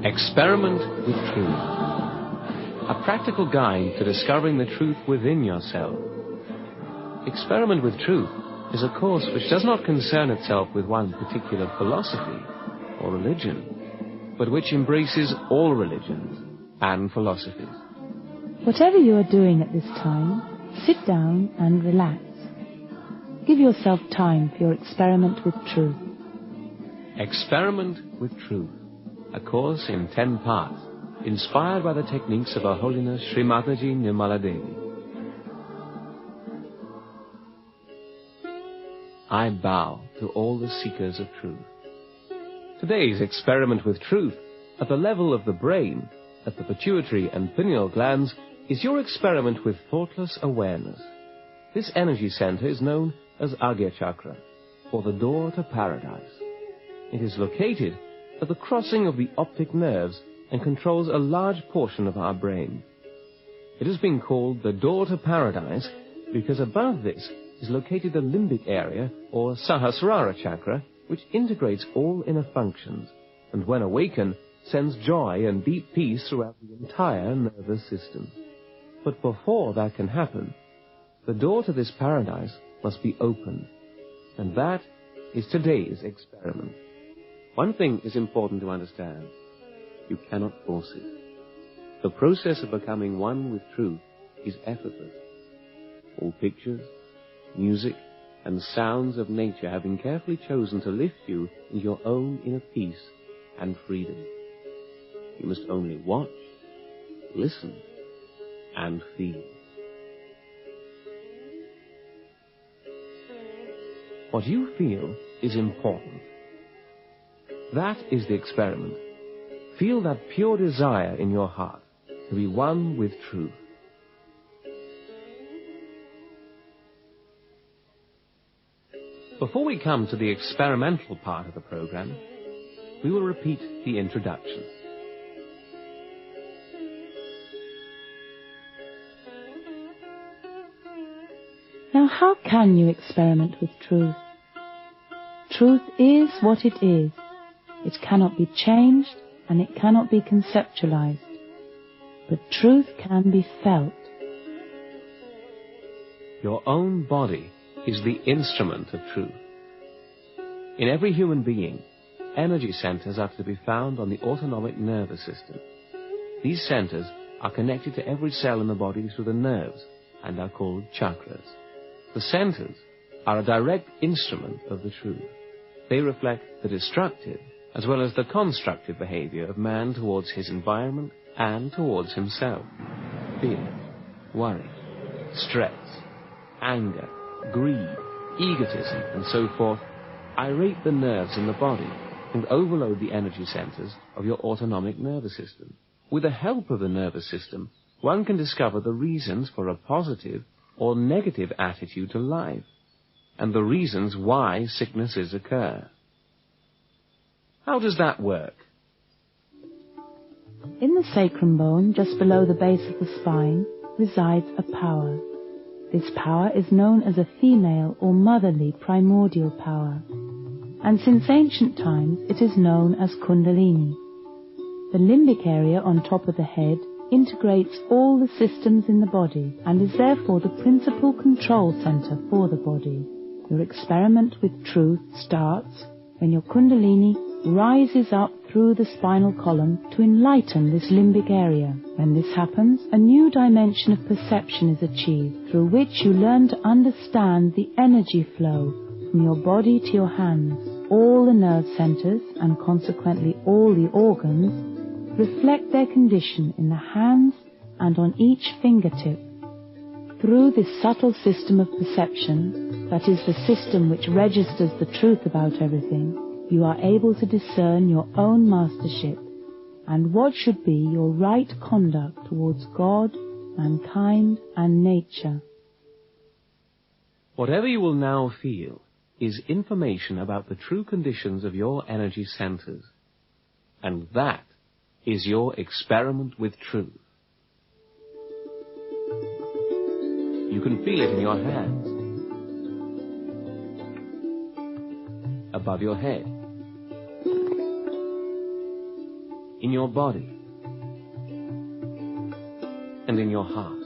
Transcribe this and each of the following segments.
Experiment with Truth. A practical guide to discovering the truth within yourself. Experiment with Truth is a course which does not concern itself with one particular philosophy or religion, but which embraces all religions and philosophies. Whatever you are doing at this time, sit down and relax. Give yourself time for your experiment with truth. Experiment with Truth, a course in 10 parts, inspired by the techniques of Her Holiness Sri Mataji Nirmala Devi. I bow to all the seekers of truth. Today's experiment with truth, at the level of the brain, at the pituitary and pineal glands, is your experiment with thoughtless awareness. This energy center is known as Agya Chakra, or the door to paradise. It is located at the crossing of the optic nerves and controls a large portion of our brain. It has been called the door to paradise because above this is located the limbic area, or Sahasrara chakra, which integrates all inner functions, and when awakened, sends joy and deep peace throughout the entire nervous system. But before that can happen, the door to this paradise must be opened, and that is today's experiment. One thing is important to understand. You cannot force it. The process of becoming one with truth is effortless. All pictures, music, and sounds of nature have been carefully chosen to lift you into your own inner peace and freedom. You must only watch, listen, and feel. What you feel is important. That is the experiment. Feel that pure desire in your heart to be one with truth. Before we come to the experimental part of the program, we will repeat the introduction. Now, how can you experiment with truth? Truth is what it is. It cannot be changed and it cannot be conceptualized. But truth can be felt. Your own body is the instrument of truth. In every human being, energy centers are to be found on the autonomic nervous system. These centers are connected to every cell in the body through the nerves and are called chakras. The centers are a direct instrument of the truth. They reflect the destructive as well as the constructive behavior of man towards his environment and towards himself. Fear, worry, stress, anger, greed, egotism, and so forth irate the nerves in the body and overload the energy centers of your autonomic nervous system. With the help of the nervous system, one can discover the reasons for a positive or negative attitude to life, and the reasons why sicknesses occur. How does that work? In the sacrum bone, just below the base of the spine, resides a power. This power is known as a female or motherly primordial power, and since ancient times it is known as Kundalini. The limbic area on top of the head integrates all the systems in the body and is therefore the principal control center for the body. Your experiment with truth starts when your Kundalini rises up through the spinal column to enlighten this limbic area. When this happens, a new dimension of perception is achieved, through which you learn to understand the energy flow from your body to your hands. All the nerve centers, and consequently all the organs, reflect their condition in the hands and on each fingertip. Through this subtle system of perception, that is the system which registers the truth about everything, you are able to discern your own mastership and what should be your right conduct towards God, mankind, and nature. Whatever you will now feel is information about the true conditions of your energy centers, and that is your experiment with truth. You can feel it in your hands, above your head, in your body, and in your heart.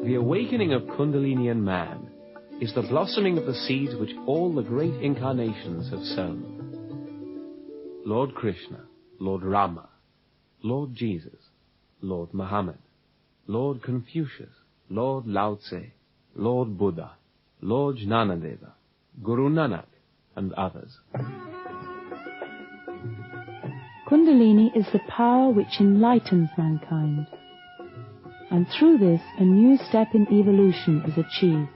The awakening of Kundalini in man is the blossoming of the seeds which all the great incarnations have sown. Lord Krishna, Lord Rama, Lord Jesus, Lord Muhammad, Lord Confucius, Lord Lao Tse, Lord Buddha, Lord Jnanadeva, Guru Nanak, and others. Kundalini is the power which enlightens mankind, and through this a new step in evolution is achieved.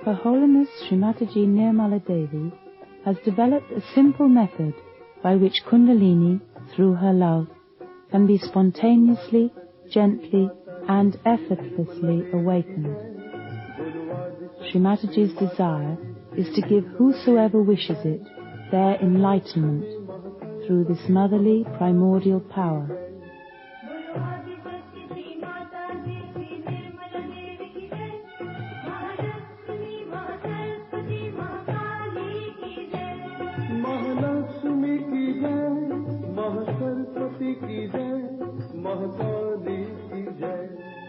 Her Holiness Srimataji Nirmala Devi has developed a simple method by which Kundalini, through her love, can be spontaneously, gently and effortlessly awakened. Srimataji's desire is to give whosoever wishes it their enlightenment through this motherly primordial power.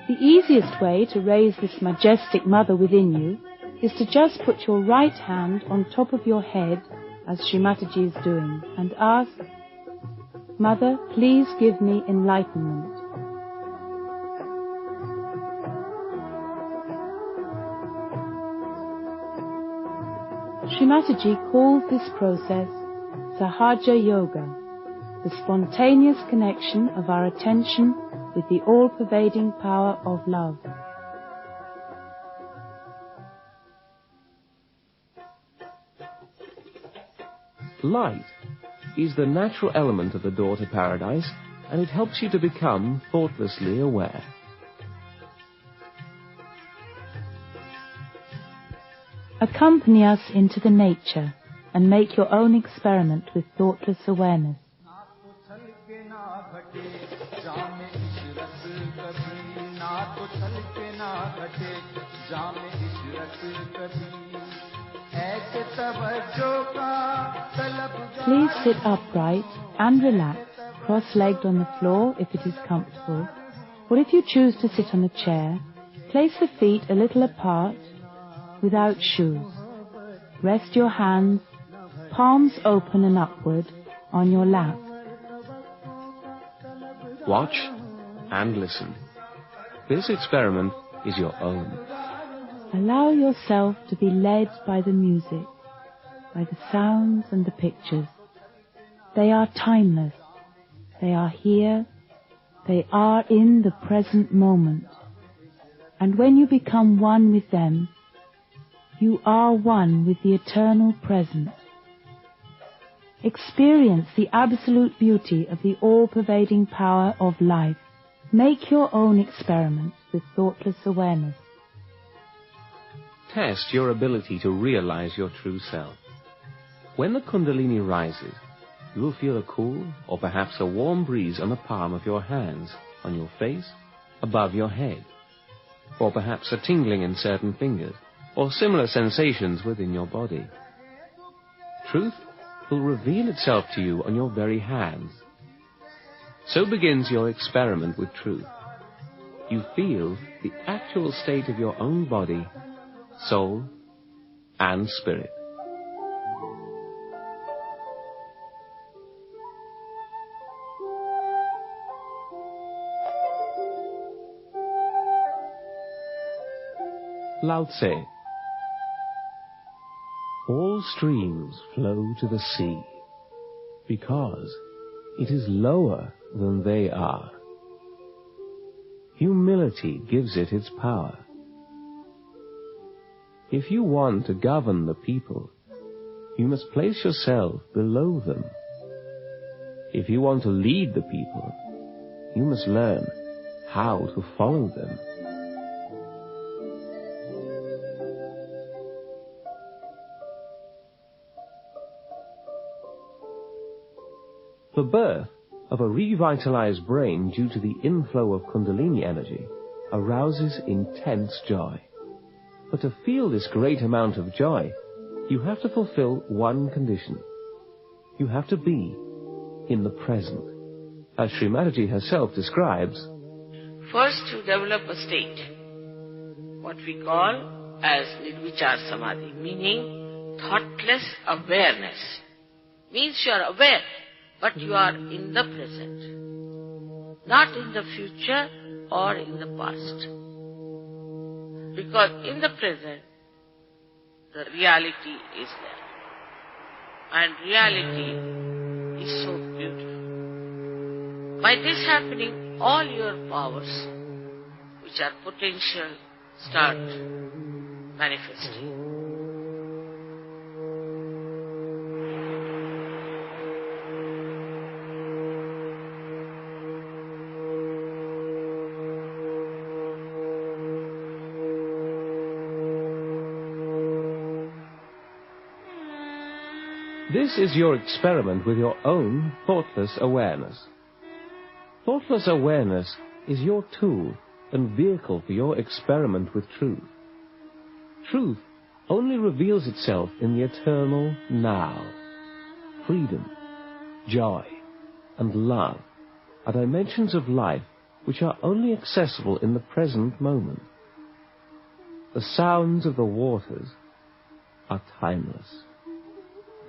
The easiest way to raise this majestic mother within you is to just put your right hand on top of your head, as Srimataji is doing, and ask, "Mother, please give me enlightenment." Srimataji calls this process Sahaja Yoga, the spontaneous connection of our attention with the all-pervading power of love. Light is the natural element of the door to paradise, and it helps you to become thoughtlessly aware. Accompany us into the nature and make your own experiment with thoughtless awareness. Please sit upright and relax, cross-legged on the floor if it is comfortable, or if you choose to sit on a chair, place the feet a little apart without shoes. Rest your hands, palms open and upward, on your lap. Watch and listen. This experiment is your own. Allow yourself to be led by the music, by the sounds and the pictures. They are timeless. They are here. They are in the present moment. And when you become one with them, you are one with the eternal present. Experience the absolute beauty of the all-pervading power of life. Make your own experiments with thoughtless awareness. Test your ability to realize your true self. When the Kundalini rises, you will feel a cool or perhaps a warm breeze on the palm of your hands, on your face, above your head, or perhaps a tingling in certain fingers, or similar sensations within your body. Truth will reveal itself to you on your very hands. So begins your experiment with truth. You feel the actual state of your own body, soul, and spirit. Lao Tse. All streams flow to the sea, because it is lower than they are. Humility gives it its power. If you want to govern the people, you must place yourself below them. If you want to lead the people, you must learn how to follow them. The birth of a revitalized brain due to the inflow of Kundalini energy arouses intense joy. But to feel this great amount of joy, you have to fulfill one condition. You have to be in the present. As Realitatii herself describes, first you develop a state, what we call as Nirvichar Samadhi, meaning thoughtless awareness. Means you are aware, but you are in the present, not in the future or in the past. Because in the present, the reality is there. And reality is so beautiful. By this happening, all your powers, which are potential, start manifesting. this is your experiment with your own thoughtless awareness. Thoughtless awareness is your tool and vehicle for your experiment with truth. Truth only reveals itself in the eternal now. Freedom, joy, and love are dimensions of life which are only accessible in the present moment. The sounds of the waters are timeless.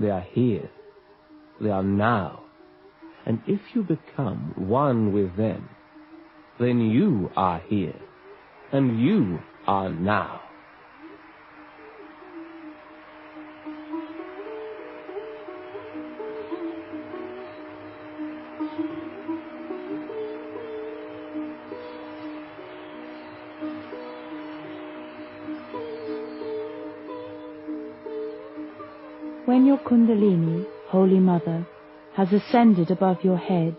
They are here. They are now. And if you become one with them, then you are here, and you are now. When your Kundalini, Holy Mother, has ascended above your head,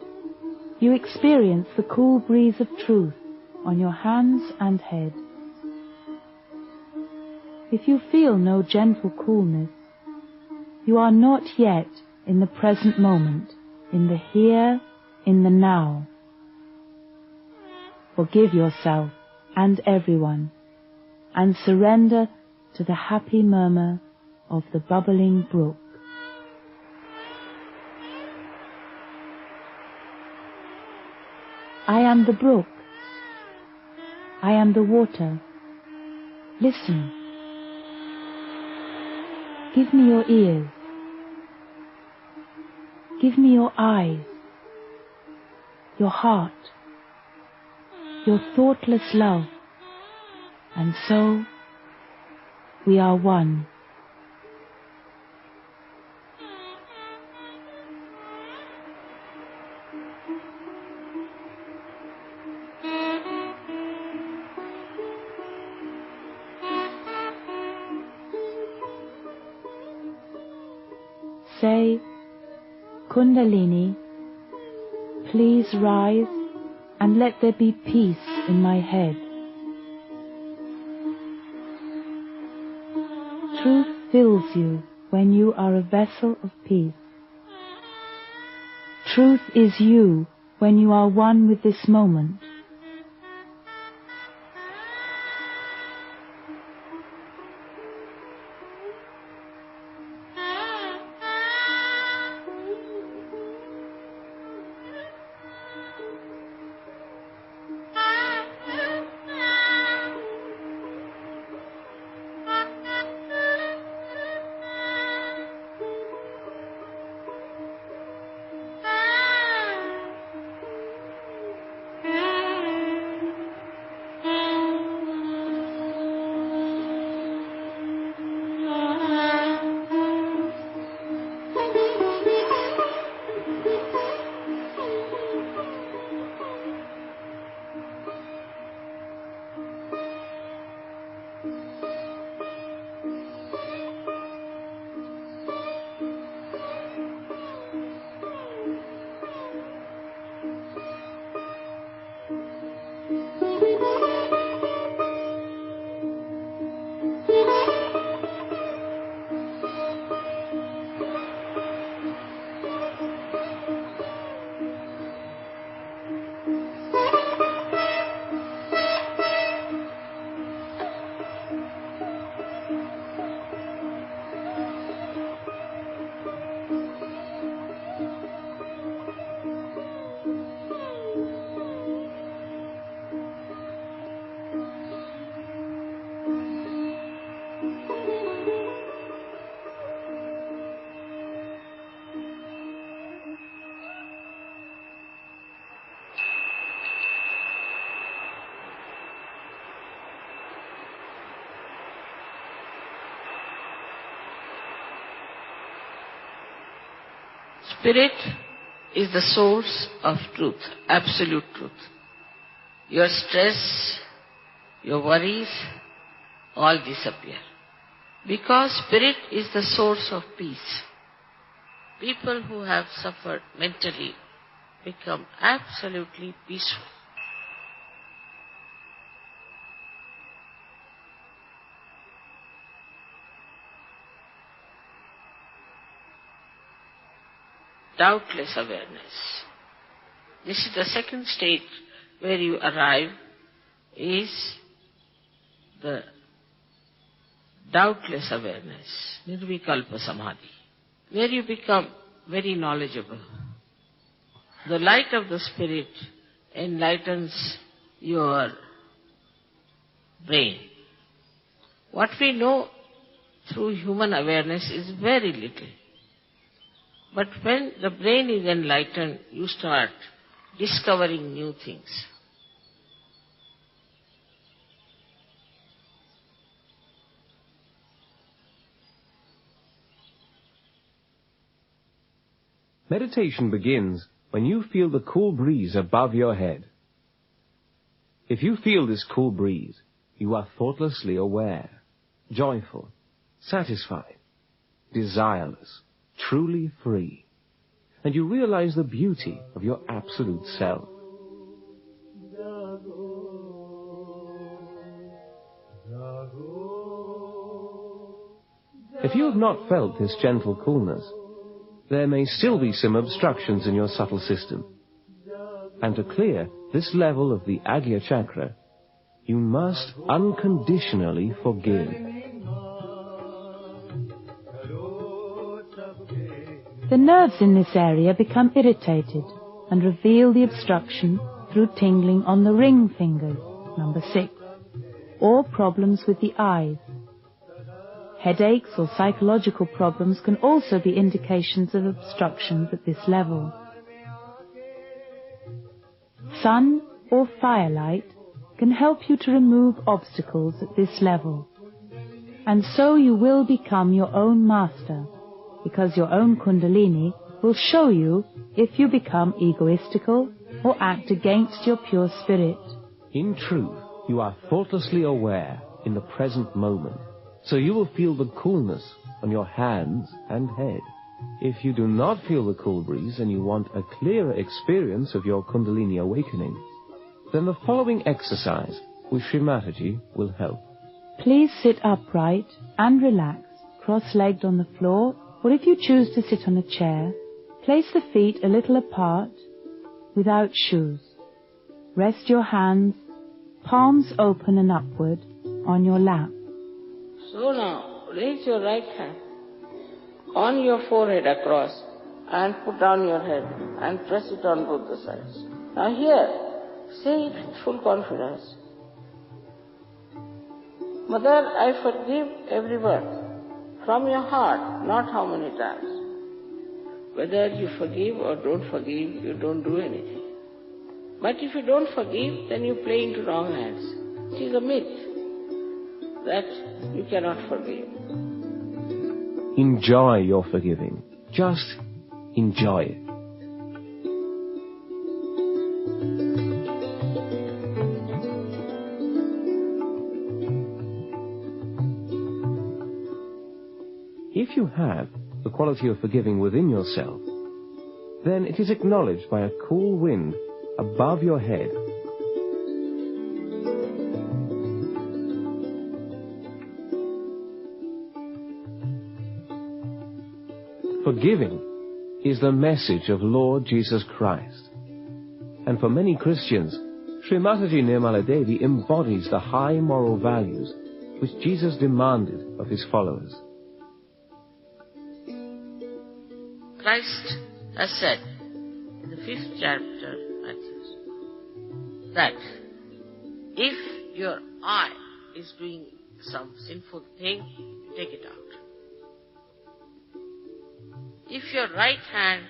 you experience the cool breeze of truth on your hands and head. If you feel no gentle coolness, you are not yet in the present moment, in the here, in the now. Forgive yourself and everyone, and surrender to the happy murmur of the bubbling brook. I am the brook. I am the water. Listen. Give me your ears. Give me your eyes, your heart, your thoughtless love. And so we are one. Say, Kundalini, please rise and let there be peace in my head. Truth fills you when you are a vessel of peace. Truth is you when you are one with this moment. Spirit is the source of truth, absolute truth. Your stress, your worries, all disappear. Because Spirit is the source of peace. People who have suffered mentally become absolutely peaceful. Doubtless awareness. This is the second state where you arrive, is the doubtless awareness, nirvikalpa samadhi, where you become very knowledgeable. The light of the Spirit enlightens your brain. What we know through human awareness is very little. But when the brain is enlightened, you start discovering new things. Meditation begins when you feel the cool breeze above your head. If you feel this cool breeze, you are thoughtlessly aware, joyful, satisfied, desireless, truly free, and you realize the beauty of your absolute self. If you have not felt this gentle coolness, there may still be some obstructions in your subtle system. And to clear this level of the Agya chakra, you must unconditionally forgive. The nerves in this area become irritated and reveal the obstruction through tingling on the ring fingers, number 6, or problems with the eyes. Headaches or psychological problems can also be indications of obstructions at this level. Sun or firelight can help you to remove obstacles at this level. And so you will become your own master, because your own Kundalini will show you if you become egoistical or act against your pure spirit. In truth, you are thoughtlessly aware in the present moment, so you will feel the coolness on your hands and head. If you do not feel the cool breeze and you want a clearer experience of your Kundalini awakening, then the following exercise with Sri Mataji will help. Please sit upright and relax, cross-legged on the floor, or if you choose to sit on a chair, place the feet a little apart, without shoes. Rest your hands, palms open and upward, on your lap. So now, raise your right hand on your forehead across and put down your head and press it on both the sides. Now here, say it with full confidence. Mother, I forgive everyone from your heart, not how many times. Whether you forgive or don't forgive, you don't do anything. But if you don't forgive, then you play into wrong hands. It is a myth that you cannot forgive. Enjoy your forgiving. Just enjoy it. If you have the quality of forgiving within yourself, then it is acknowledged by a cool wind above your head. Forgiving is the message of Lord Jesus Christ. And for many Christians, Sri Mataji Nirmala Devi embodies the high moral values which Jesus demanded of his followers. Christ has said in the 5th chapter, Matthew, that if your eye is doing some sinful thing, take it out. If your right hand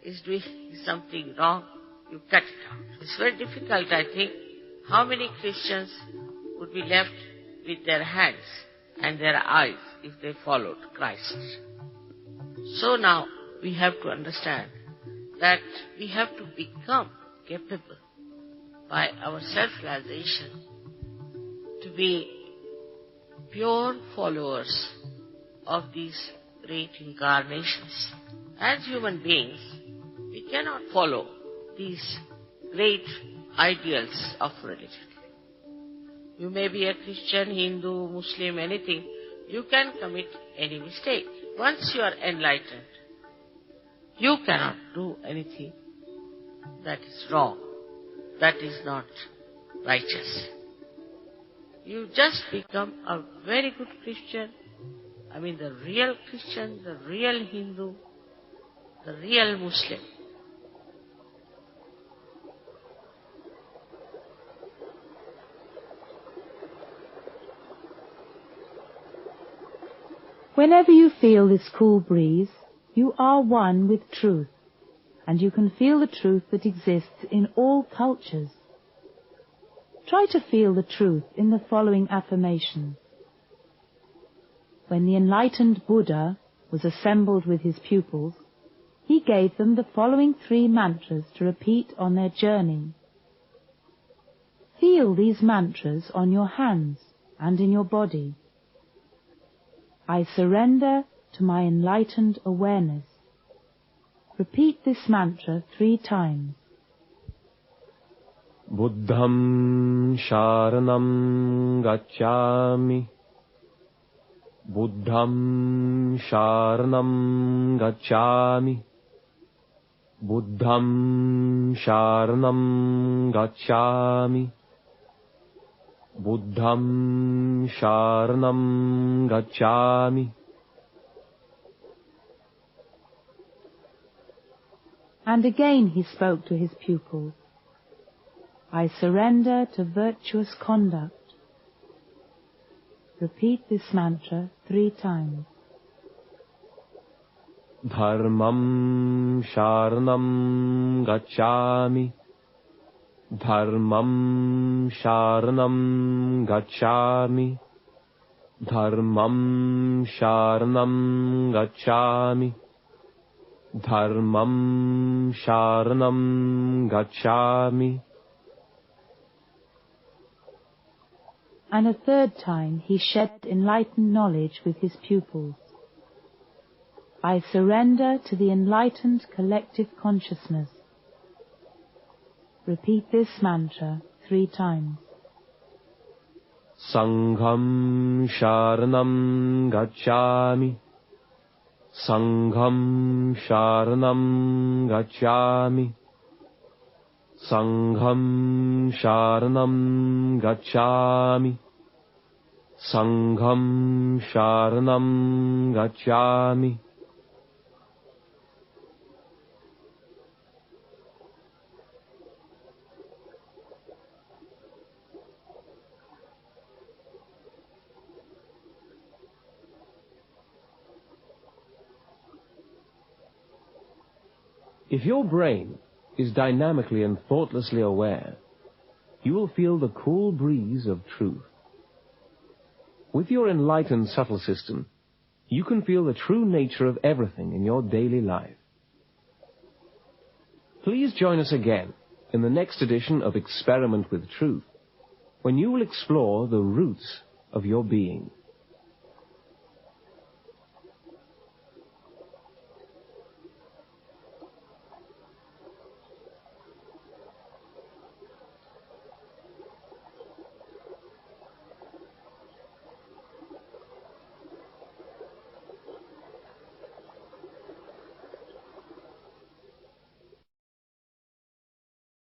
is doing something wrong, you cut it out. It's very difficult, I think. How many Christians would be left with their hands and their eyes if they followed Christ? So now we have to understand that we have to become capable by our self-realization to be pure followers of these great incarnations. As human beings, we cannot follow these great ideals of religion. You may be a Christian, Hindu, Muslim, anything. You can commit any mistake. Once you are enlightened, you cannot do anything that is wrong, that is not righteous. You just become a very good Christian, the real Christian, the real Hindu, the real Muslim. Whenever you feel this cool breeze, you are one with truth, and you can feel the truth that exists in all cultures. Try to feel the truth in the following affirmation. When the enlightened Buddha was assembled with his pupils, he gave them the following 3 mantras to repeat on their journey. Feel these mantras on your hands and in your body. I surrender to my enlightened awareness. Repeat this mantra 3 times. Buddham sharanam gacchami. Buddham sharanam gacchami. Buddham sharanam gacchami. Buddham sharanam gacchami. And again he spoke to his pupils. I surrender to virtuous conduct. Repeat this mantra 3 times. Dharmam sharanam gacchami. Dharmam sharanam gacchami. Dharmam sharanam gacchami. Dharmam sharanam gacchami. And a 3rd time he shared enlightened knowledge with his pupils. I surrender to the enlightened collective consciousness. Repeat this mantra 3 times. Sangham sharanam gacchami. Sangham sharanam gacchami. Sangham sharanam gacchami. Sangham sharanam gacchami. If your brain is dynamically and thoughtlessly aware, you will feel the cool breeze of truth. With your enlightened subtle system, you can feel the true nature of everything in your daily life. Please join us again in the next edition of Experiment with Truth, when you will explore the roots of your being.